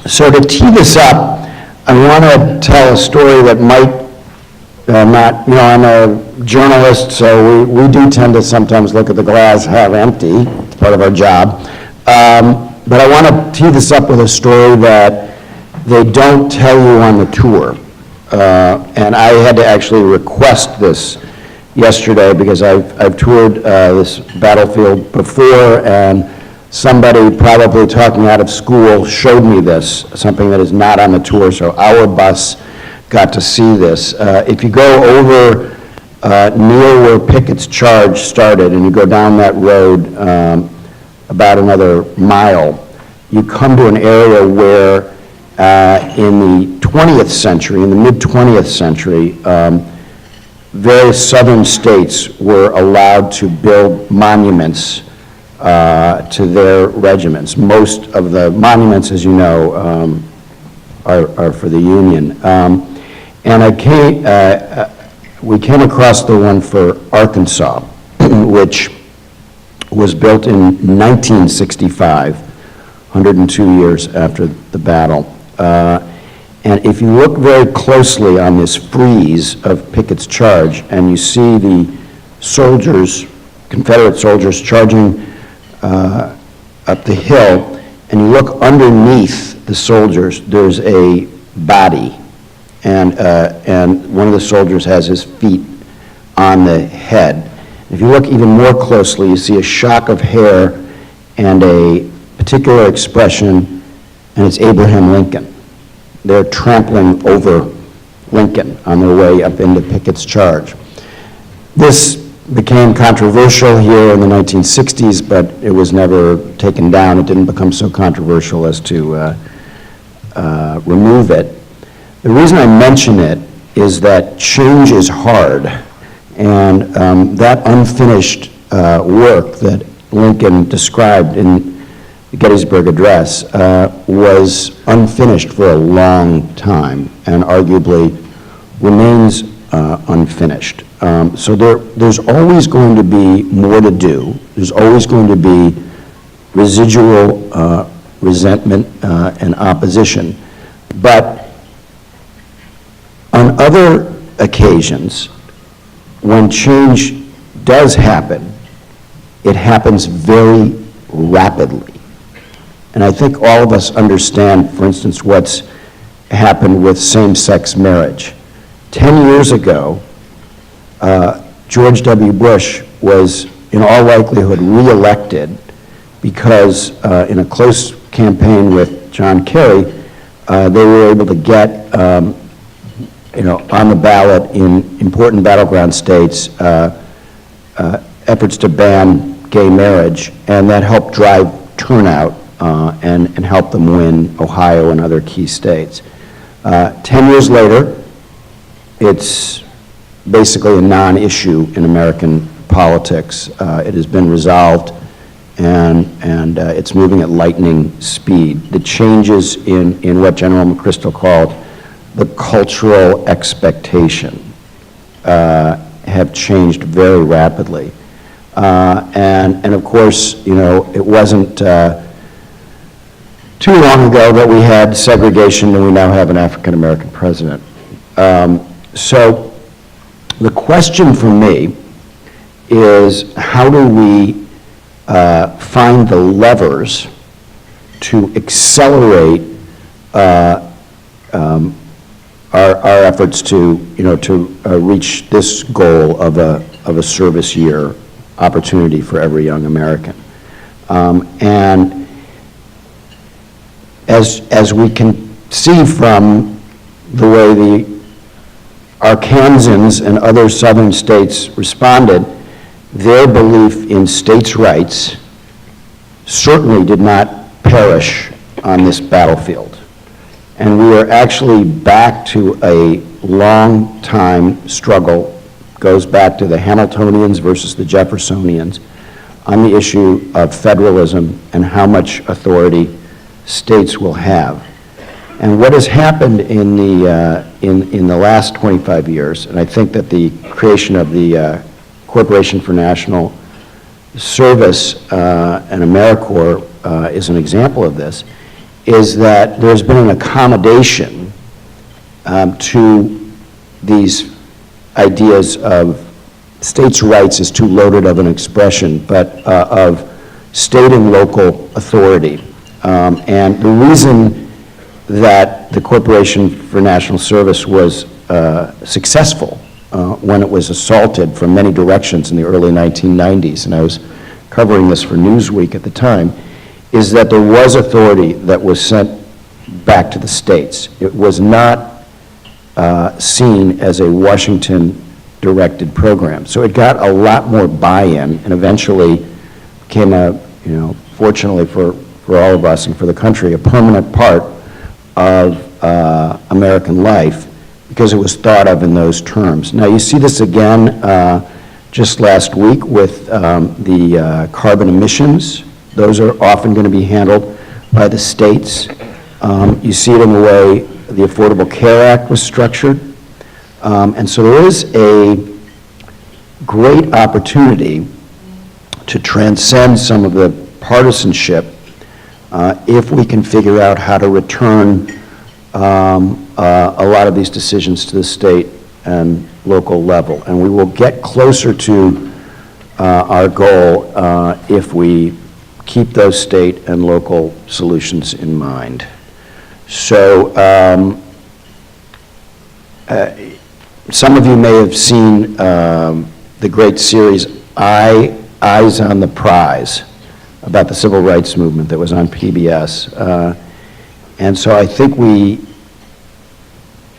So to tee this up, I want to tell a story that might not, I'm a journalist, so we do tend to sometimes look at the glass half empty. It's part of our job. But I want to tee this up with a story that they don't tell you on the tour. And I had to actually request this yesterday because I've toured this battlefield before, and somebody probably talking out of school showed me this, something that is not on the tour, so our bus got to see this. If you go over near where Pickett's charge started and you go down that road about another mile, you come to an area where in the 20th century, in the mid-20th century, various southern states were allowed to build monuments to their regiments. Most of the monuments, as you know, are for the Union. And we came across the one for Arkansas, which was built in 1965, 102 years after the battle. And if you look very closely on this frieze of Pickett's charge, and you see the soldiers, Confederate soldiers charging up the hill, and you look underneath the soldiers, there's a body, and one of the soldiers has his feet on the head. If you look even more closely, you see a shock of hair and a particular expression, and it's Abraham Lincoln. They're trampling over Lincoln on their way up into Pickett's charge. This became controversial here in the 1960s, but it was never taken down. It didn't become so controversial as to remove it. The reason I mention it is that change is hard, and that unfinished work that Lincoln described in the Gettysburg Address was unfinished for a long time and arguably remains unfinished. So there's always going to be more to do. There's always going to be residual resentment and opposition. But on other occasions, when change does happen, it happens very rapidly. And I think all of us understand, for instance, what's happened with same-sex marriage. 10 years ago, George W. Bush was, in all likelihood, re-elected because in a close campaign with John Kerry, they were able to get, on the ballot in important battleground states, efforts to ban gay marriage, and that helped drive turnout and help them win Ohio and other key states. 10 years later, it's basically a non-issue in American politics. It has been resolved, and it's moving at lightning speed. The changes in what General McChrystal called the cultural expectation have changed very rapidly. And of course, it wasn't too long ago that we had segregation and we now have an African-American president. So the question for me is, how do we find the levers to accelerate our efforts to reach this goal of a service year opportunity for every young American? And as we can see from the way the Arkansans and other southern states responded, their belief in states' rights certainly did not perish on this battlefield. And we are actually back to a long time struggle, goes back to the Hamiltonians versus the Jeffersonians, on the issue of federalism and how much authority states will have. And what has happened in the last 25 years, and I think that the creation of the Corporation for National Service and AmeriCorps is an example of this, is that there's been an accommodation to these ideas of states' rights is too loaded of an expression, but of state and local authority. And the reason that the Corporation for National Service was successful when it was assaulted from many directions in the early 1990s, and I was covering this for Newsweek at the time, is that there was authority that was sent back to the states. It was not seen as a Washington-directed program. So it got a lot more buy-in and eventually became a, fortunately for all of us and for the country, a permanent part of American life because it was thought of in those terms. Now you see this again just last week with the carbon emissions. Those are often going to be handled by the states. You see it in the way the Affordable Care Act was structured. And so there is a great opportunity to transcend some of the partisanship if we can figure out how to return a lot of these decisions to the state and local level. And we will get closer to our goal if we keep those state and local solutions in mind. So some of you may have seen the great series Eyes on the Prize about the civil rights movement that was on PBS. And so I think we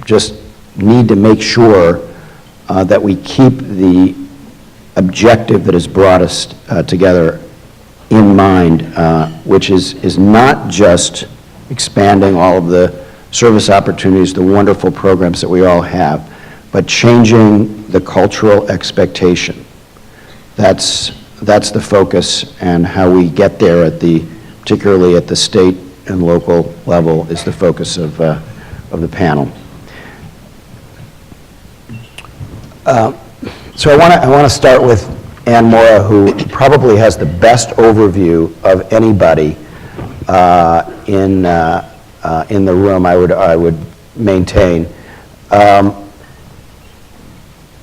just need to make sure that we keep the objective that has brought us together in mind, which is not just expanding all of the service opportunities, the wonderful programs that we all have, but changing the cultural expectation. That's the focus, and how we get there particularly at the state and local level is the focus of the panel. So I want to start with AnnMaura, who probably has the best overview of anybody in the room. I would maintain.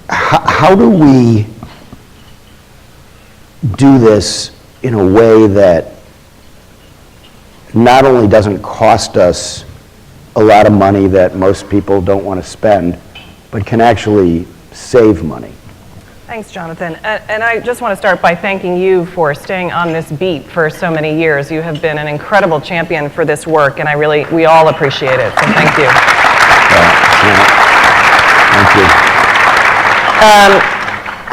How do we do this in a way that not only doesn't cost us a lot of money that most people don't want to spend, but can actually save money? Thanks, Jonathan. And I just want to start by thanking you for staying on this beat for so many years. You have been an incredible champion for this work, and we all appreciate it, so thank you. Thank you.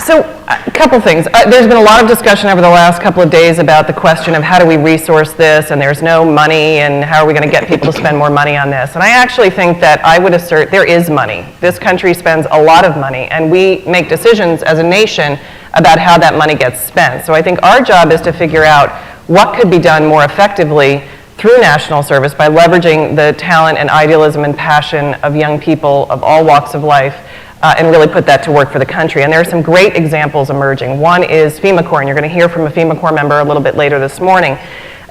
So a couple things. There's been a lot of discussion over the last couple of days about the question of how do we resource this, and there's no money, and how are we going to get people to spend more money on this? And I actually think that I would assert there is money. This country spends a lot of money, and we make decisions as a nation about how that money gets spent. So I think our job is to figure out what could be done more effectively through national service by leveraging the talent and idealism and passion of young people of all walks of life, and really put that to work for the country. And there are some great examples emerging. One is FEMA Corps, and you're going to hear from a FEMA Corps member a little bit later this morning.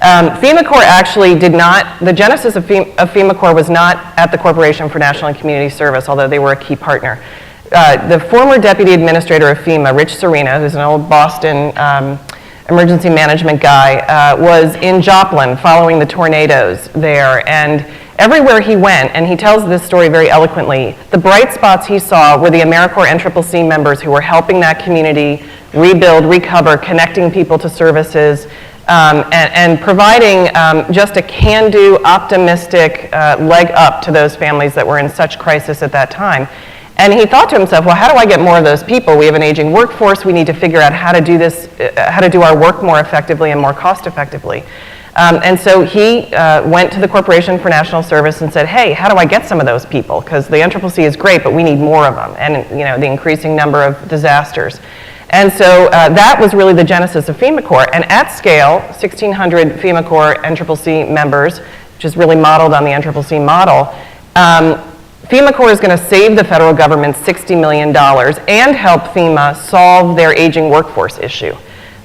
FEMA Corps actually did not, the genesis of FEMA Corps was not at the Corporation for National and Community Service, although they were a key partner. The former deputy administrator of FEMA, Rich Serena, who's an old Boston emergency management guy, was in Joplin following the tornadoes there, and everywhere he went, and he tells this story very eloquently, the bright spots he saw were the AmeriCorps NCCC members who were helping that community rebuild, recover, connecting people to services, and providing just a can-do, optimistic leg up to those families that were in such crisis at that time. And he thought to himself, well, how do I get more of those people? We have an aging workforce. We need to figure out how to do this, how to do our work more effectively and more cost effectively. And so he went to the Corporation for National Service and said, hey, how do I get some of those people? Because the NCCC is great, but we need more of them, and the increasing number of disasters. And so that was really the genesis of FEMA Corps. And at scale, 1,600 FEMA Corps NCCC members, which is really modeled on the NCCC model, FEMA Corps is going to save the federal government $60 million and help FEMA solve their aging workforce issue.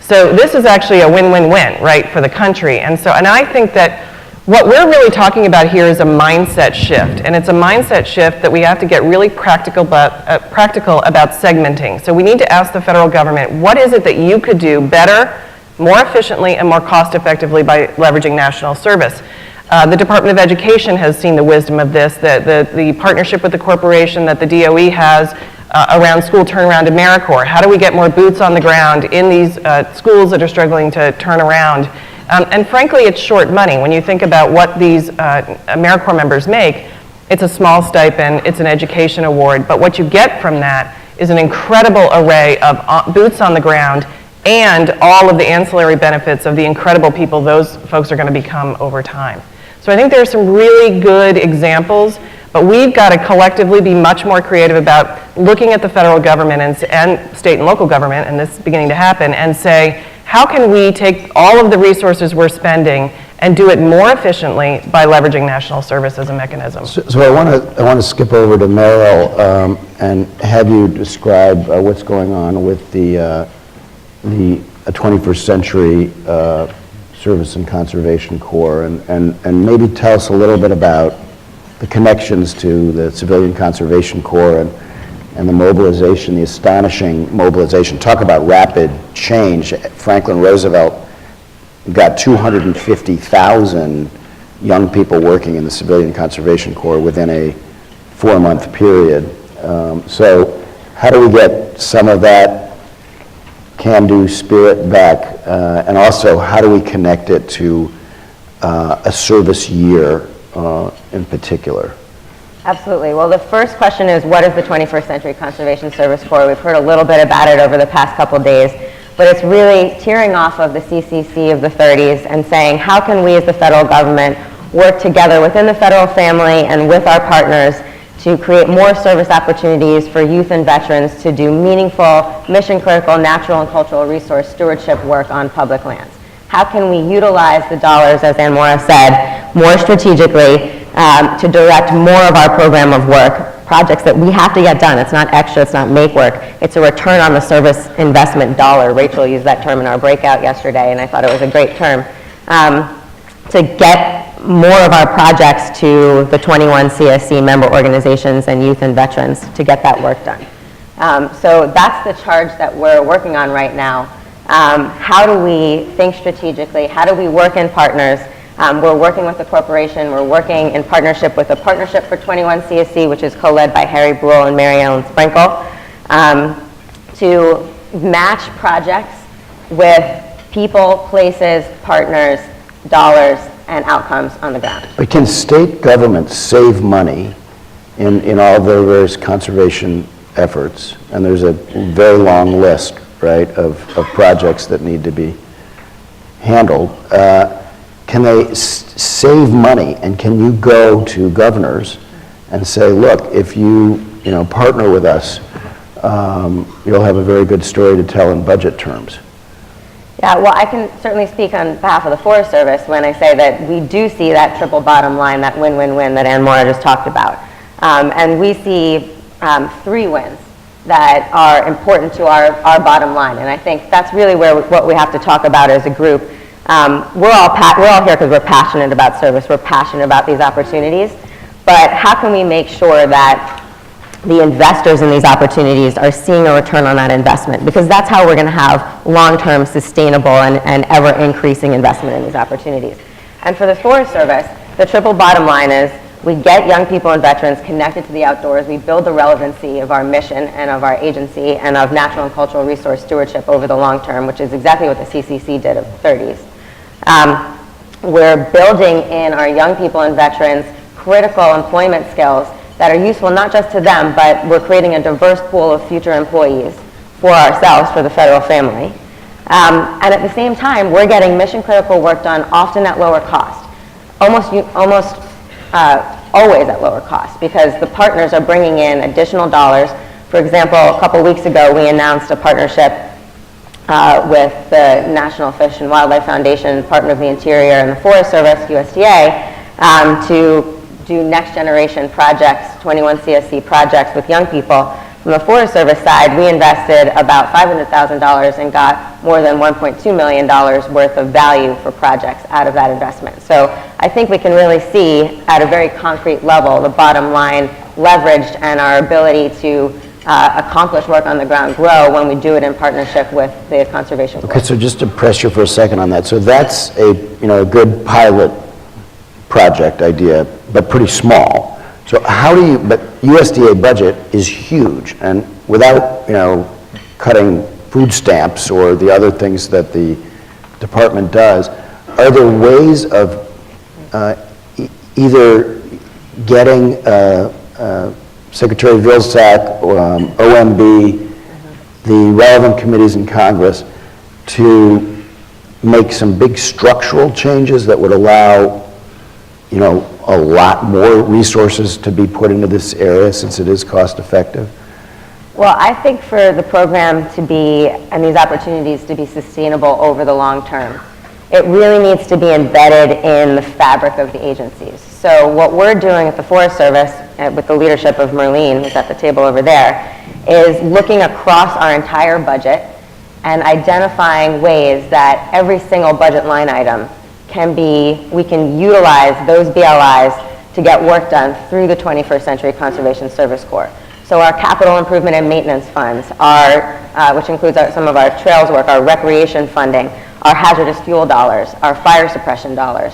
So this is actually a win-win-win, right, for the country. And I think that What we're really talking about here is a mindset shift, and it's a mindset shift that we have to get really practical about segmenting. So we need to ask the federal government, what is it that you could do better, more efficiently, and more cost-effectively by leveraging national service? The Department of Education has seen the wisdom of this, the partnership with the corporation that the DOE has around school turnaround AmeriCorps. How do we get more boots on the ground in these schools that are struggling to turn around? And frankly, it's short money. When you think about what these AmeriCorps members make, it's a small stipend, it's an education award, but what you get from that is an incredible array of boots on the ground and all of the ancillary benefits of the incredible people those folks are going to become over time. So I think there are some really good examples, but we've got to collectively be much more creative about looking at the federal government and state and local government, and this is beginning to happen, and say, how can we take all of the resources we're spending and do it more efficiently by leveraging national service as a mechanism? So I want to skip over to Meryl and have you describe what's going on with the 21st Century Service and Conservation Corps, and maybe tell us a little bit about the connections to the Civilian Conservation Corps and the mobilization, the astonishing mobilization. Talk about rapid change. Franklin Roosevelt got 250,000 young people working in the Civilian Conservation Corps within a 4-month period. So how do we get some of that can-do spirit back? And also, how do we connect it to a service year in particular? Absolutely. Well, the first question is, what is the 21st Century Conservation Service Corps? We've heard a little bit about it over the past couple days, but it's really tearing off of the CCC of the 30s and saying, how can we as the federal government work together within the federal family and with our partners to create more service opportunities for youth and veterans to do meaningful, mission-critical, natural and cultural resource stewardship work on public lands? How can we utilize the dollars, as AnnMaura said, more strategically to direct more of our program of work, projects that we have to get done. It's not extra, it's not make work. It's a return on the service investment dollar. Rachel used that term in our breakout yesterday, and I thought it was a great term. To get more of our projects to the 21 CSC member organizations and youth and veterans to get that work done. So that's the charge that we're working on right now. How do we think strategically? How do we work in partners? We're working with the corporation. We're working in partnership with the Partnership for 21 CSC, which is co-led by Harry Brule and Mary Ellen Sprinkle, to match projects with people, places, partners, dollars, and outcomes on the ground. But can state governments save money in all their various conservation efforts? And there's a very long list, right, of projects that need to be handled. Can they save money, and can you go to governors and say, look, if you partner with us, you'll have a very good story to tell in budget terms? Yeah, well, I can certainly speak on behalf of the Forest Service when I say that we do see that triple bottom line, that win-win-win that AnnMaura just talked about. And we see 3 wins that are important to our bottom line. And I think that's really what we have to talk about as a group. We're all here because we're passionate about service. We're passionate about these opportunities. But how can we make sure that the investors in these opportunities are seeing a return on that investment? Because that's how we're going to have long-term, sustainable, and ever-increasing investment in these opportunities. And for the Forest Service, the triple bottom line is we get young people and veterans connected to the outdoors. We build the relevancy of our mission and of our agency and of natural and cultural resource stewardship over the long term, which is exactly what the CCC did of the 30s. We're building in our young people and veterans critical employment skills that are useful not just to them, but we're creating a diverse pool of future employees for ourselves, for the federal family. And at the same time, we're getting mission critical work done often at lower cost, almost always at lower cost, because the partners are bringing in additional dollars. For example, a couple weeks ago, we announced a partnership with the National Fish and Wildlife Foundation, Department of the Interior, and the Forest Service, USDA, to do next generation projects, 21 CSC projects with young people. From the Forest Service side, we invested about $500,000 and got more than $1.2 million worth of value for projects out of that investment. So I think we can really see at a very concrete level the bottom line leveraged and our ability to accomplish work on the ground grow when we do it in partnership with the Conservation Corps. Okay, so just to press you for a second on that. So that's a good pilot project idea, but pretty small. So how do you, but USDA budget is huge, and without, cutting food stamps or the other things that the department does, are there ways of either getting Secretary Vilsack, OMB, the relevant committees in Congress to make some big structural changes that would allow, a lot more resources to be put into this area since it is cost effective? Well, I think for the program to be, and these opportunities to be sustainable over the long term, it really needs to be embedded in the fabric of the agencies. So what we're doing at the Forest Service, with the leadership of Merlene, who's at the table over there, is looking across our entire budget and identifying ways that every single budget line item we can utilize those BLIs to get work done through the 21st Century Conservation Service Corps. So our capital improvement and maintenance funds, which includes some of our trails work, our recreation funding, our hazardous fuel dollars, our fire suppression dollars,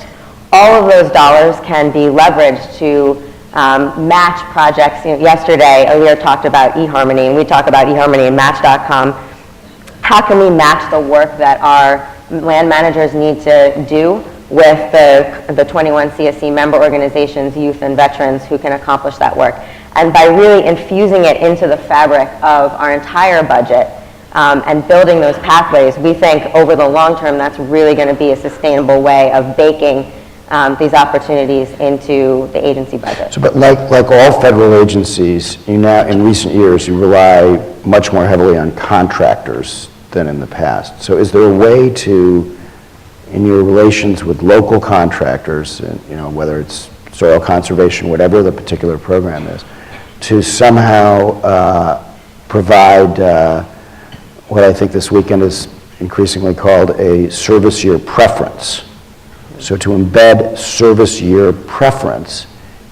all of those dollars can be leveraged to match projects. Yesterday, Alir talked about eHarmony, and we talk about eHarmony and Match.com. How can we match the work that our land managers need to do with the 21 CSC member organizations, youth and veterans who can accomplish that work? And by really infusing it into the fabric of our entire budget and building those pathways, we think over the long term that's really going to be a sustainable way of baking these opportunities into the agency budget. So, but like all federal agencies, in recent years, you rely much more heavily on contractors than in the past. So is there a way to, in your relations with local contractors, and, whether it's soil conservation, whatever the particular program is, to somehow provide what I think this weekend is increasingly called a service year preference? So to embed service year preference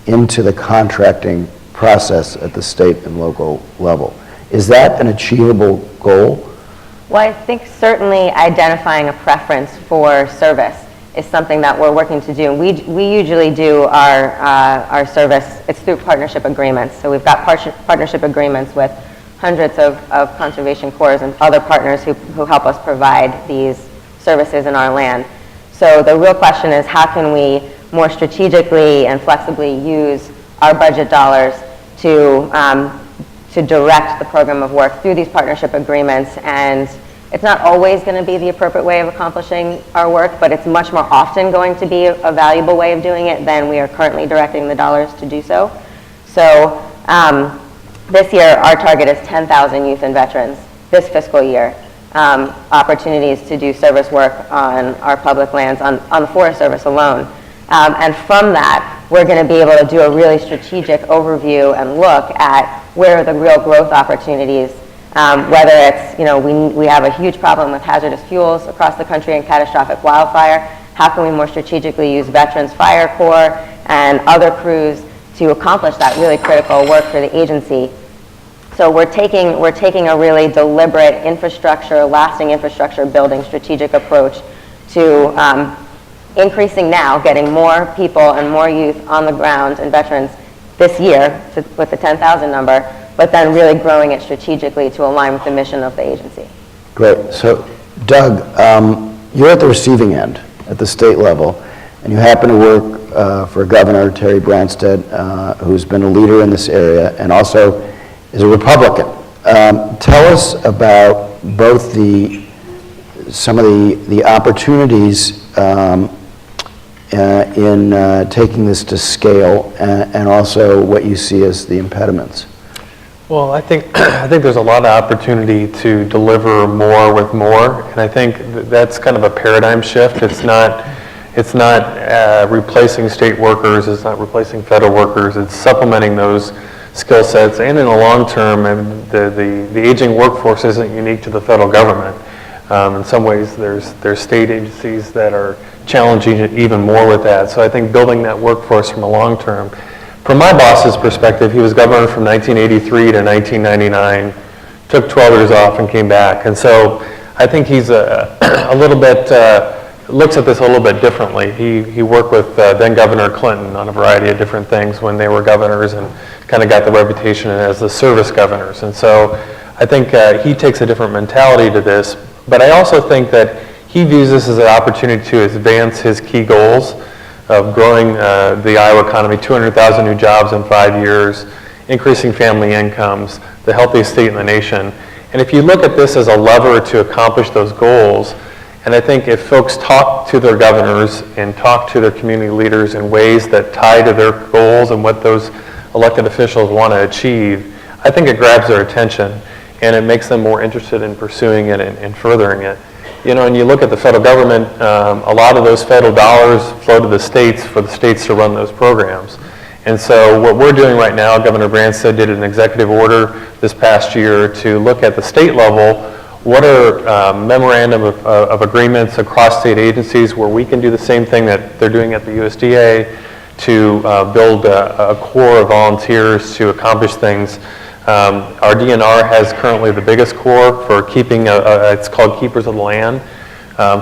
into the contracting process at the state and local level. Is that an achievable goal? Well, I think certainly identifying a preference for service is something that we're working to do. We usually do our service, it's through partnership agreements. So we've got partnership agreements with hundreds of conservation corps and other partners who help us provide these services in our land. So the real question is, how can we more strategically and flexibly use our budget dollars to direct the program of work through these partnership agreements? And it's not always going to be the appropriate way of accomplishing our work, but it's much more often going to be a valuable way of doing it than we are currently directing the dollars to do so. So this year, our target is 10,000 youth and veterans this fiscal year. Opportunities to do service work on our public lands, on the Forest Service alone. And from that, we're going to be able to do a really strategic overview and look at where are the real growth opportunities, whether it's, we have a huge problem with hazardous fuels across the country and catastrophic wildfire. How can we more strategically use Veterans Fire Corps and other crews to accomplish that really critical work for the agency? So we're taking a really deliberate lasting infrastructure building strategic approach to increasing now, getting more people and more youth on the ground and veterans this year with the 10,000 number, but then really growing it strategically to align with the mission of the agency. Great. So, Doug, you're at the receiving end at the state level, and you happen to work for Governor Terry Branstad, who's been a leader in this area and also is a Republican. Tell us about both some of the opportunities in taking this to scale, and also what you see as the impediments. Well, I think there's a lot of opportunity to deliver more with more, and I think that's kind of a paradigm shift. It's not replacing state workers. It's not replacing federal workers. It's supplementing those skill sets, and in the long term, and the aging workforce isn't unique to the federal government. In some ways, there's state agencies that are challenging it even more with that. So I think building that workforce from a long term. From my boss's perspective, he was governor from 1983 to 1999, took 12 years off and came back. And so I think he's a little bit, looks at this a little bit differently. He worked with then Governor Clinton on a variety of different things when they were governors and kind of got the reputation as the service governors. And so I think he takes a different mentality to this, but I also think that he views this as an opportunity to advance his key goals of growing the Iowa economy, 200,000 new jobs in 5 years, increasing family incomes, the healthiest state in the nation. And if you look at this as a lever to accomplish those goals, and I think if folks talk to their governors and talk to their community leaders in ways that tie to their goals and what those elected officials want to achieve, I think it grabs their attention and it makes them more interested in pursuing it and furthering it. You know, and you look at the federal government, a lot of those federal dollars flow to the states for the states to run those programs. And so what we're doing right now, Governor Branstad did an executive order this past year to look at the state level, what are memorandum of agreements across state agencies where we can do the same thing that they're doing at the USDA to build a core of volunteers to accomplish things. Our DNR has currently the biggest core for keeping, it's called Keepers of the Land.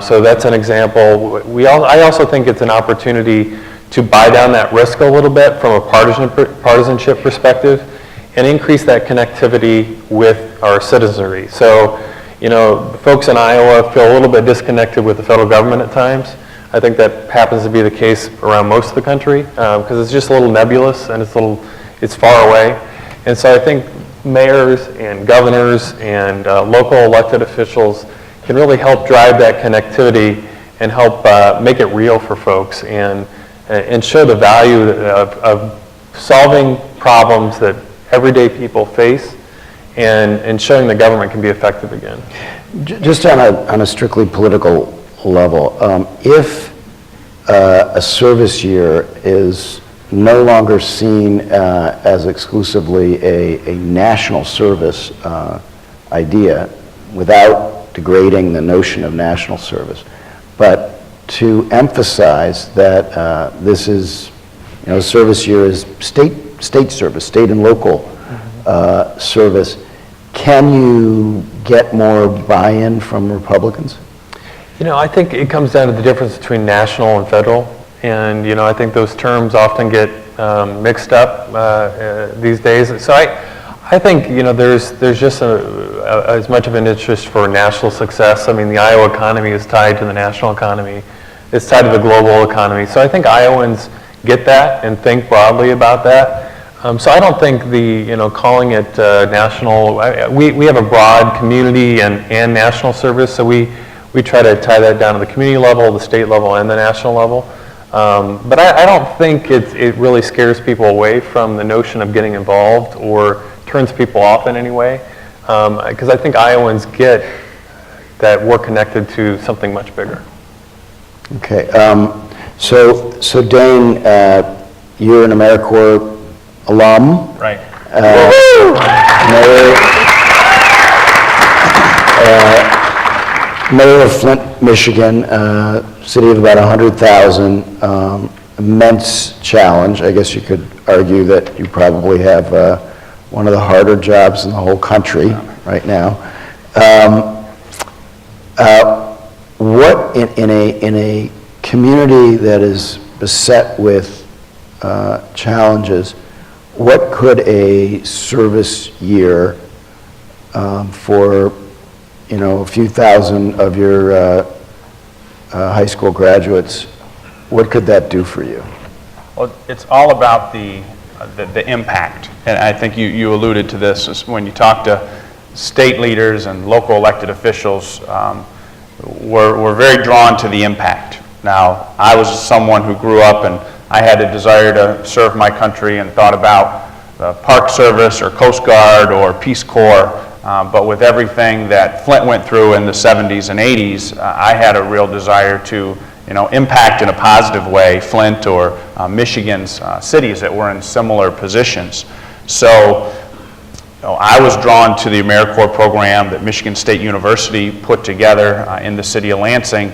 So that's an example. I also think it's an opportunity to buy down that risk a little bit from a partisanship perspective and increase that connectivity with our citizenry. So, you know, folks in Iowa feel a little bit disconnected with the federal government at times. I think that happens to be the case around most of the country because it's just a little nebulous and it's far away. And so I think mayors and governors and local elected officials can really help drive that connectivity and help make it real for folks and show the value of solving problems that everyday people face and showing the government can be effective again. Just on a strictly political level, if a service year is no longer seen as exclusively a national service idea, without degrading the notion of national service, but to emphasize that this is, you know, service year is state service, state and local service. Can you get more buy-in from Republicans? You know, I think it comes down to the difference between national and federal. And, you know, I think those terms often get mixed up these days. So I think, you know, there's just as much of an interest for national success. I mean, the Iowa economy is tied to the national economy. It's tied to the global economy. So I think Iowans get that and think broadly about that. So I don't think calling it national, we have a broad community and national service. So we try to tie that down to the community level, the state level, and the national level. But I don't think it really scares people away from the notion of getting involved or turns people off in any way. Because I think Iowans get that we're connected to something much bigger. Okay. So Dayne, you're an AmeriCorps alum. Right. Mayor of Flint, Michigan, city of about 100,000, immense challenge. I guess you could argue that you probably have one of the harder jobs in the whole country right now. What in a community that is beset with challenges, what could a service year for a few thousand of your high school graduates, what could that do for you? Well, it's all about the impact. And I think you alluded to this when you talk to state leaders and local elected officials. We're very drawn to the impact. Now, I was someone who grew up and I had a desire to serve my country and thought about the Park Service or Coast Guard or Peace Corps. But with everything that Flint went through in the 70s and 80s, I had a real desire to, impact in a positive way Flint or Michigan's cities that were in similar positions. So I was drawn to the AmeriCorps program that Michigan State University put together in the city of Lansing,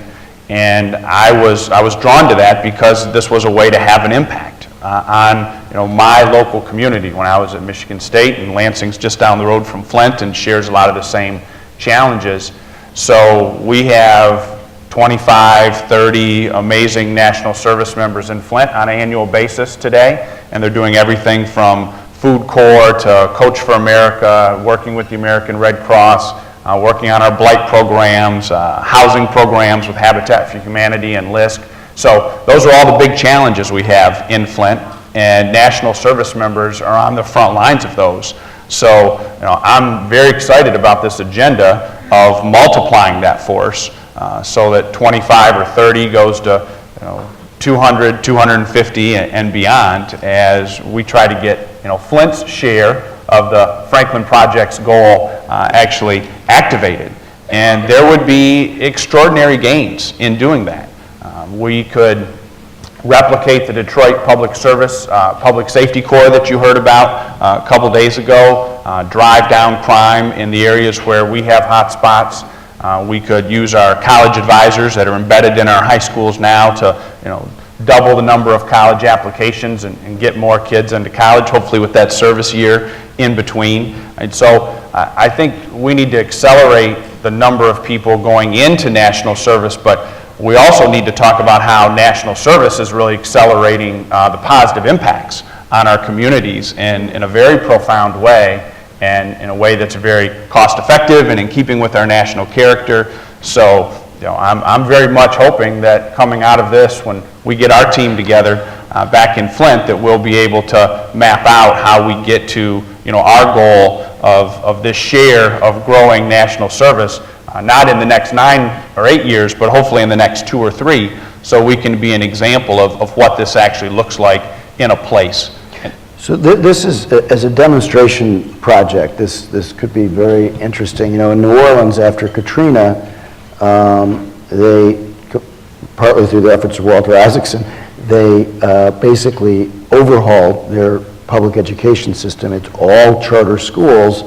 and I was drawn to that because this was a way to have an impact on my local community. When I was at Michigan State, and Lansing's just down the road from Flint and shares a lot of the same challenges. So we have 25, 30 amazing national service members in Flint on an annual basis today, and they're doing everything from Food Corps to Coach for America, working with the American Red Cross, working on our blight programs, housing programs with Habitat for Humanity and LISC. So those are all the big challenges we have in Flint, and national service members are on the front lines of those. So I'm very excited about this agenda of multiplying that force so that 25 or 30 goes to 200, 250 and beyond, as we try to get Flint's share of the Franklin Project's goal actually activated. And there would be extraordinary gains in doing that. We could replicate the Detroit Public Safety Corps that you heard about a couple days ago, drive down crime in the areas where we have hot spots. We could use our college advisors that are embedded in our high schools now to double the number of college applications and get more kids into college, hopefully with that service year in between. And so I think we need to accelerate the number of people going into national service, but we also need to talk about how national service is really accelerating the positive impacts on our communities in a very profound way, and in a way that's very cost effective and in keeping with our national character. So I'm very much hoping that coming out of this, when we get our team together back in Flint, that we'll be able to map out how we get to our goal of this share of growing national service, not in the next 9 or 8 years, but hopefully in the next 2 or 3, so we can be an example of what this actually looks like in a place. So this is, as a demonstration project, this could be very interesting. In New Orleans after Katrina, they, partly through the efforts of Walter Isaacson, they basically overhauled their public education system. It's all charter schools.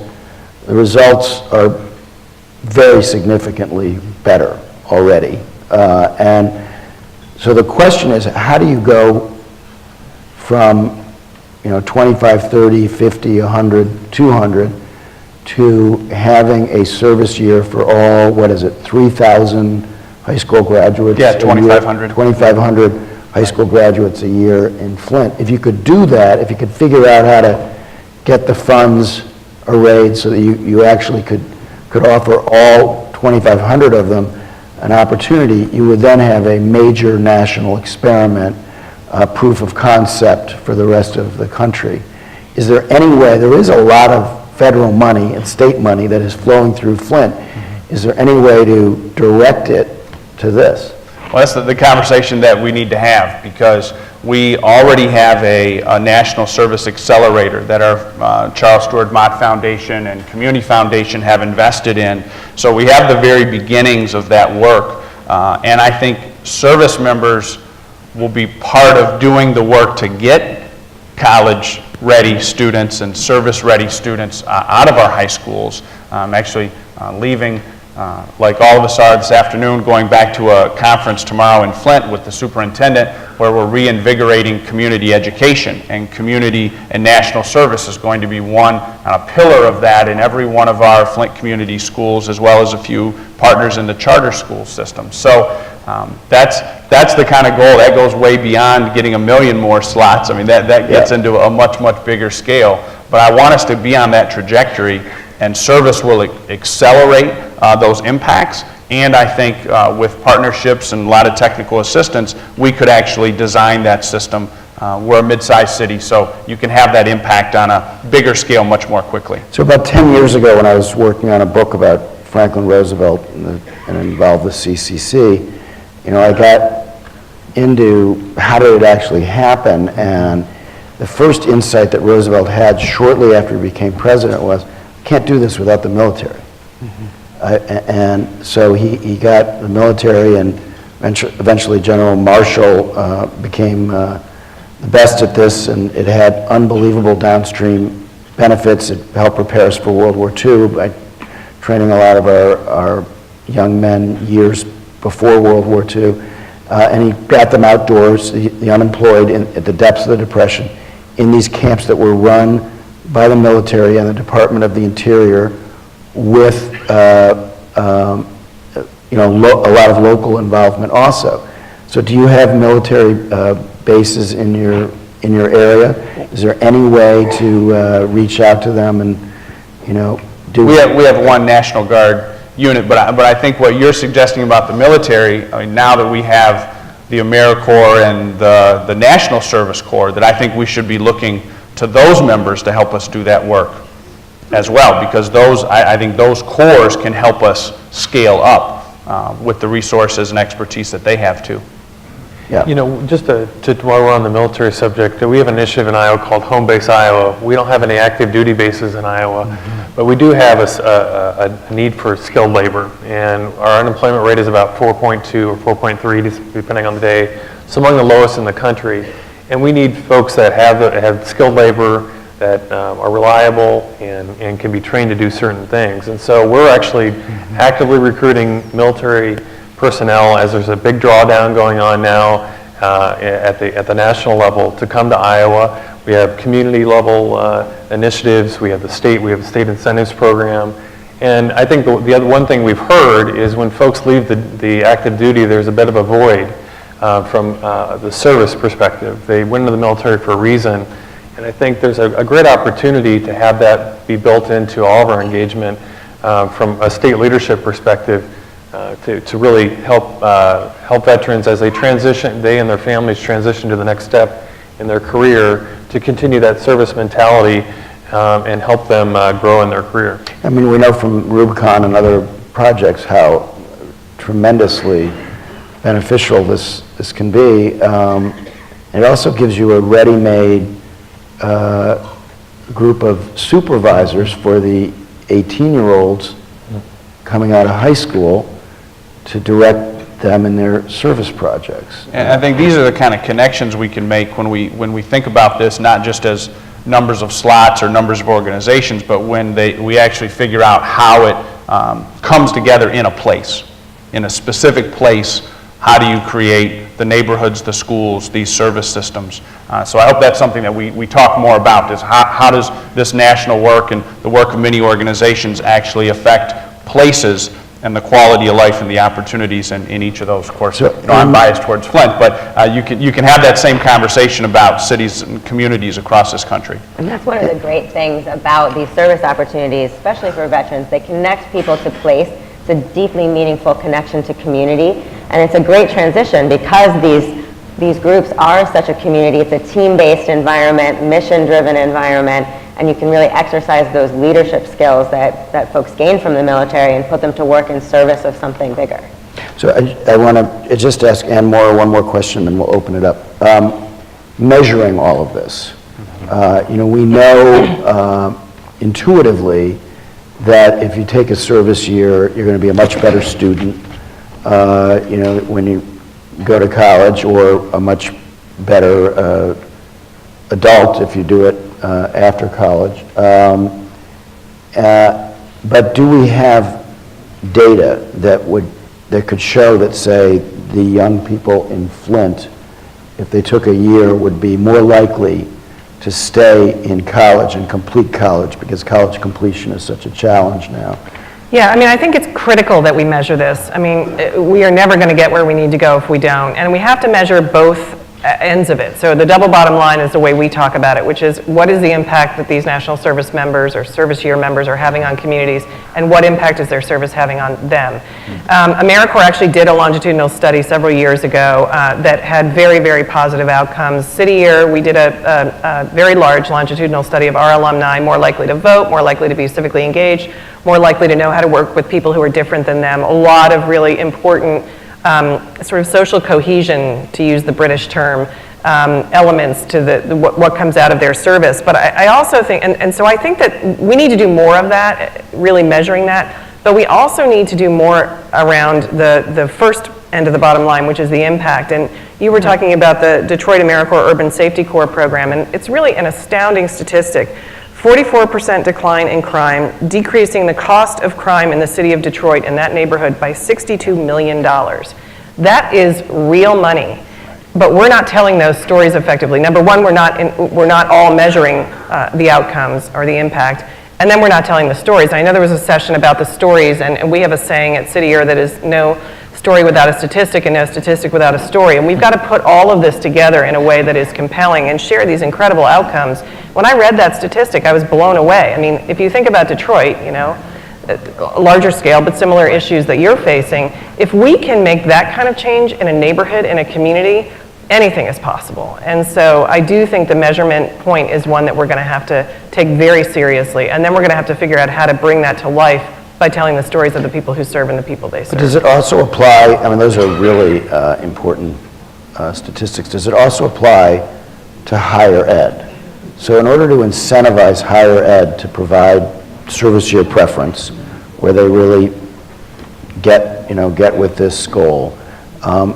The results are very significantly better already. And so the question is, how do you go from 25, 30, 50, 100, 200 to having a service year for all, 3,000 high school graduates? Yeah, 2,500. 2,500 high school graduates a year in Flint. If you could do that, if you could figure out how to get the funds arrayed so that you actually could offer all 2,500 of them an opportunity, you would then have a major national experiment, proof of concept for the rest of the country. Is there any way, there is a lot of federal money and state money that is flowing through Flint. Is there any way to direct it to this? Well, that's the conversation that we need to have, because we already have a national service accelerator that our Charles Stewart Mott Foundation and Community Foundation have invested in. So we have the very beginnings of that work. And I think service members will be part of doing the work to get college-ready students and service-ready students out of our high schools. I'm actually leaving, like all of us are this afternoon, going back to a conference tomorrow in Flint with the superintendent, where we're reinvigorating community education, and community and national service is going to be a pillar of that in every one of our Flint community schools, as well as a few partners in the charter school system. So that's the kind of goal that goes way beyond getting 1 million more slots. I mean, that gets into a much, much bigger scale. But I want us to be on that trajectory, and service will accelerate those impacts. And I think with partnerships and a lot of technical assistance, we could actually design that system. We're a mid-sized city, so you can have that impact on a bigger scale much more quickly. So about 10 years ago, when I was working on a book about Franklin Roosevelt and it involved the CCC, I got into how did it actually happen, and the first insight that Roosevelt had shortly after he became president was, can't do this without the military. And so he got the military, and eventually General Marshall became the best at this, and it had unbelievable downstream benefits. It helped prepare us for World War II by training a lot of our young men years before World War II. And he got them outdoors, the unemployed, at the depths of the Depression, in these camps that were run by the military and the Department of the Interior with a lot of local involvement also. So do you have military bases in your area? Is there any way to reach out to them and, do? We have one National Guard unit, but I think what you're suggesting about the military, I mean, now that we have the AmeriCorps and the National Service Corps, that I think we should be looking to those members to help us do that work as well, because I think those corps can help us scale up with the resources and expertise that they have too. Yeah. Just while we're on the military subject, we have an initiative in Iowa called Home Base Iowa. We don't have any active duty bases in Iowa, but we do have a need for skilled labor, and our unemployment rate is about 4.2 or 4.3, depending on the day. It's among the lowest in the country, and we need folks that have skilled labor, that are reliable and can be trained to do certain things. And so we're actually actively recruiting military personnel, as there's a big drawdown going on now at the national level, to come to Iowa. We have community level initiatives. We have the state incentives program. And I think the other one thing we've heard is when folks leave the active duty, there's a bit of a void from the service perspective. They went into the military for a reason. And I think there's a great opportunity to have that be built into all of our engagement from a state leadership perspective to really help veterans as they transition, they and their families transition to the next step in their career, to continue that service mentality and help them grow in their career. I mean, we know from Rubicon and other projects how tremendously beneficial this can be. It also gives you a ready-made group of supervisors for the 18-year-olds coming out of high school to direct them in their service projects. And I think these are the kind of connections we can make when we think about this, not just as numbers of slots or numbers of organizations, but when we actually figure out how it comes together in a place, in a specific place. How do you create the neighborhoods, the schools, these service systems? So I hope that's something that we talk more about, is how does this national work and the work of many organizations actually affect places and the quality of life and the opportunities in each of those. Of course, I'm biased towards Flint, but you can have that same conversation about cities and communities across this country. And that's one of the great things about these service opportunities, especially for veterans. They connect people to place. It's a deeply meaningful connection to community, and it's a great transition because these groups are such a community. It's a team-based environment, mission-driven environment, and you can really exercise those leadership skills that folks gain from the military and put them to work in service of something bigger. So I want to just ask AnnMaura one more question, and we'll open it up. Measuring all of this, we know intuitively that if you take a service year, you're going to be a much better student, when you go to college, or a much better adult if you do it after college. But do we have data that could show that, say, the young people in Flint, if they took a year, would be more likely to stay in college and complete college, because college completion is such a challenge now? Yeah, I mean, I think it's critical that we measure this. I mean, we are never going to get where we need to go if we don't. And we have to measure both ends of it. So the double bottom line is the way we talk about it, which is what is the impact that these national service members or service year members are having on communities, and what impact is their service having on them? AmeriCorps actually did a longitudinal study several years ago that had very, very positive outcomes. City year, we did a very large longitudinal study of our alumni, more likely to vote, more likely to be civically engaged, more likely to know how to work with people who are different than them. A lot of really important sort of social cohesion, to use the British term, elements to what comes out of their service. But I also think, and so I think that we need to do more of that, really measuring that, but we also need to do more around the first end of the bottom line, which is the impact. And you were talking about the Detroit AmeriCorps Urban Safety Corps program, and it's really an astounding statistic. 44% decline in crime, decreasing the cost of crime in the city of Detroit in that neighborhood by $62 million. That is real money. But we're not telling those stories effectively. Number one, we're not all measuring the outcomes or the impact, and then we're not telling the stories. I know there was a session about the stories, and we have a saying at City Year that is no story without a statistic and no statistic without a story. And we've got to put all of this together in a way that is compelling and share these incredible outcomes. When I read that statistic, I was blown away. I mean, if you think about Detroit, you know, larger scale, but similar issues that you're facing, if we can make that kind of change in a neighborhood, in a community, anything is possible. And so I do think the measurement point is one that we're going to have to take very seriously, and then we're going to have to figure out how to bring that to life by telling the stories of the people who serve and the people they serve. But does it also apply, I mean, those are really important statistics. Does it also apply to higher ed? So in order to incentivize higher ed to provide service year preference, where they really get with this goal,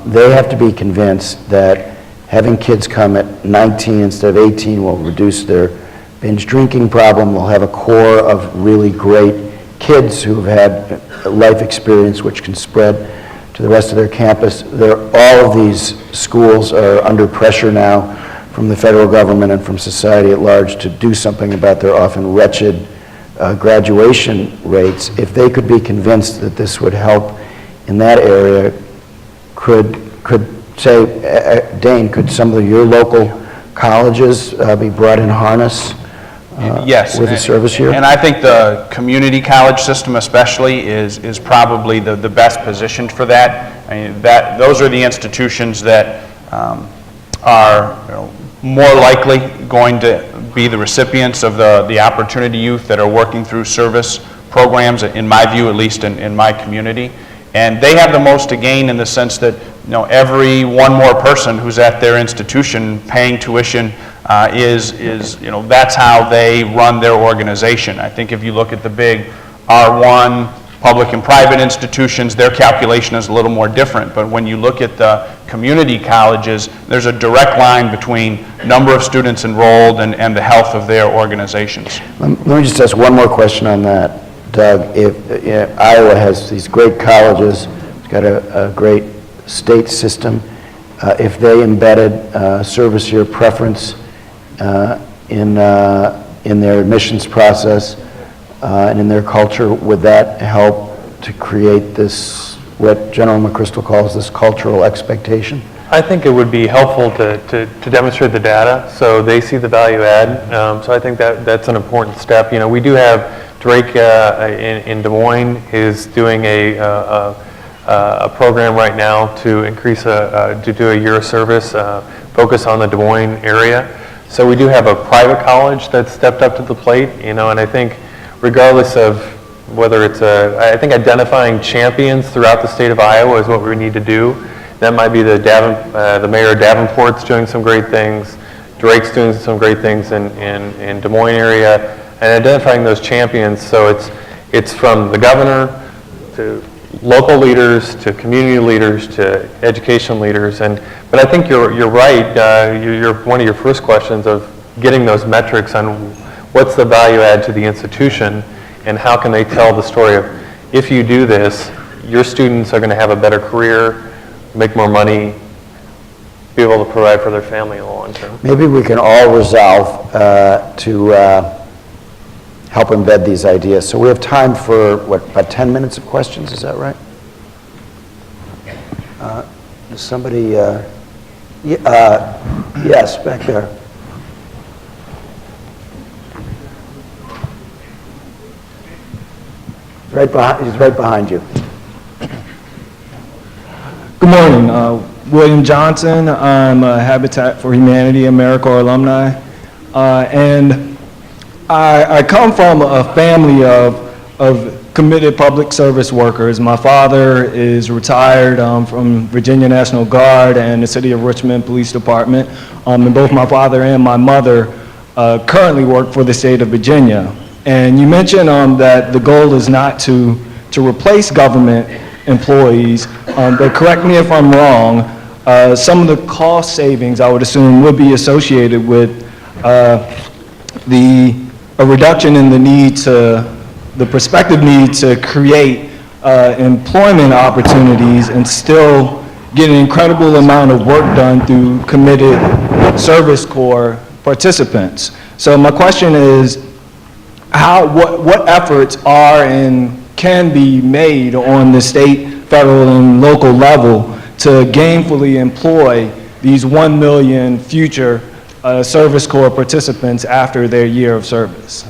they have to be convinced that having kids come at 19 instead of 18 will reduce their binge drinking problem. We'll have a core of really great kids who've had life experience which can spread to the rest of their campus. All of these schools are under pressure now from the federal government and from society at large to do something about their often wretched graduation rates. If they could be convinced that this would help in that area, could say, Dayne, could some of your local colleges be brought in harness yes, with a service year? And I think the community college system especially is probably the best positioned for that. I mean, those are the institutions that are more likely going to be the recipients of the opportunity youth that are working through service programs, in my view, at least in my community. And they have the most to gain in the sense that every one more person who's at their institution paying tuition that's how they run their organization. I think if you look at the big R1 public and private institutions, their calculation is a little more different. But when you look at the community colleges, there's a direct line between number of students enrolled and the health of their organizations. Let me just ask one more question on that. Doug, if Iowa has these great colleges, it's got a great state system, if they embedded service year preference in their admissions process and in their culture, would that help to create this, what General McChrystal calls this cultural expectation? I think it would be helpful to demonstrate the data so they see the value add. So I think that's an important step. We do have Drake in Des Moines is doing a program right now to increase to do a year of service, focus on the Des Moines area. So we do have a private college that's stepped up to the plate, and I think regardless of whether it's I think identifying champions throughout the state of Iowa is what we need to do. That might be the mayor of Davenport's doing some great things, Drake's doing some great things in Des Moines area, and identifying those champions. So it's from the governor to local leaders to community leaders to education leaders, but I think you're right. One of your first questions of getting those metrics on what's the value add to the institution and how can they tell the story of if you do this, your students are going to have a better career, make more money, be able to provide for their family in the long term. Maybe we can all resolve to help embed these ideas. So we have time for, about 10 minutes of questions, is that right? Somebody, yes, back there. He's right behind you. Good morning. William Johnson. I'm a Habitat for Humanity AmeriCorps alumni. And I come from a family of committed public service workers. My father is retired from Virginia National Guard and the City of Richmond Police Department. And both my father and my mother currently work for the state of Virginia. And you mentioned that the goal is not to replace government employees, but correct me if I'm wrong, some of the cost savings I would assume would be associated with the a reduction in the prospective need to create employment opportunities and still get an incredible amount of work done through committed service corps participants. So my question is, what efforts are and can be made on the state, federal, and local level to gainfully employ these 1 million future service corps participants after their year of service?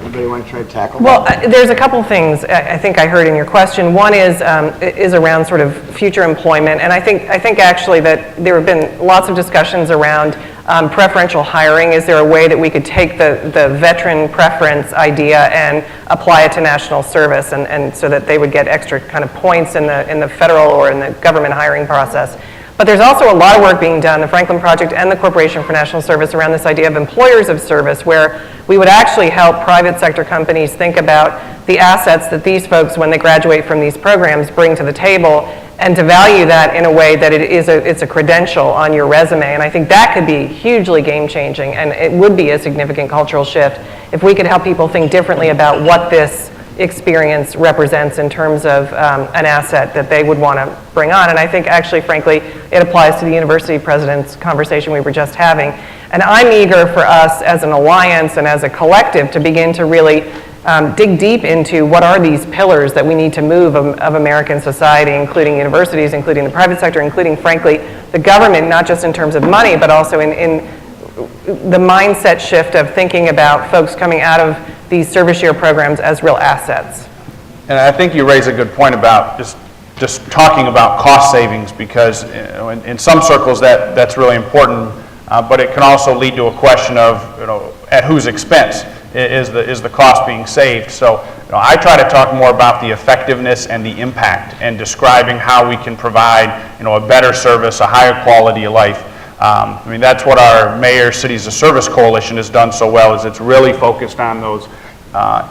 Anybody want to try to tackle that? Well, there's a couple things I think I heard in your question. One is around sort of future employment, and I think actually that there have been lots of discussions around preferential hiring. Is there a way that we could take the veteran preference idea and apply it to national service, and so that they would get extra kind of points in the federal or in the government hiring process? But there's also a lot of work being done, the Franklin Project and the Corporation for National Service, around this idea of employers of service, where we would actually help private sector companies think about the assets that these folks, when they graduate from these programs, bring to the table, and to value that in a way that it's a credential on your resume. And I think that could be hugely game-changing, and it would be a significant cultural shift if we could help people think differently about what this experience represents in terms of an asset that they would want to bring on. And I think actually, frankly, it applies to the university president's conversation we were just having. And I'm eager for us as an alliance and as a collective to begin to really dig deep into what are these pillars that we need to move of American society, including universities, including the private sector, including, frankly, the government, not just in terms of money, but also in the mindset shift of thinking about folks coming out of these service year programs as real assets. And I think you raise a good point about just talking about cost savings, because in some circles that's really important, but it can also lead to a question of, at whose expense is the cost being saved. So I try to talk more about the effectiveness and the impact, and describing how we can provide a better service, a higher quality of life. That's what our Mayor Cities of Service Coalition has done so well, is it's really focused on those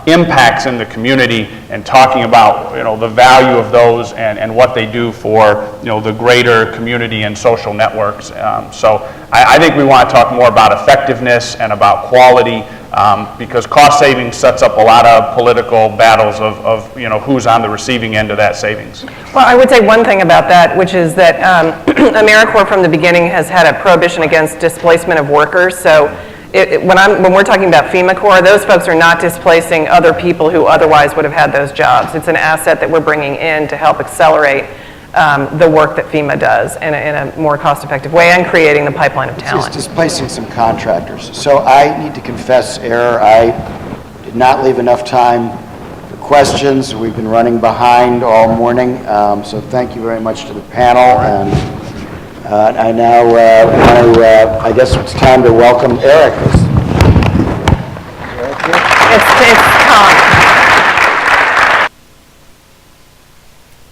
impacts in the community, and talking about the value of those and what they do for the greater community and social networks. So I think we want to talk more about effectiveness and about quality, because cost savings sets up a lot of political battles of who's on the receiving end of that savings. Well, I would say one thing about that, which is that AmeriCorps from the beginning has had a prohibition against displacement of workers. So when we're talking about FEMA Corps, those folks are not displacing other people who otherwise would have had those jobs. It's an asset that we're bringing in to help accelerate the work that FEMA does in a more cost-effective way, and creating the pipeline of talent. It's displacing some contractors. So I need to confess error. I did not leave enough time for questions. We've been running behind all morning. So thank you very much to the panel. And I now want to, I guess it's time to welcome Eric. It's Tom.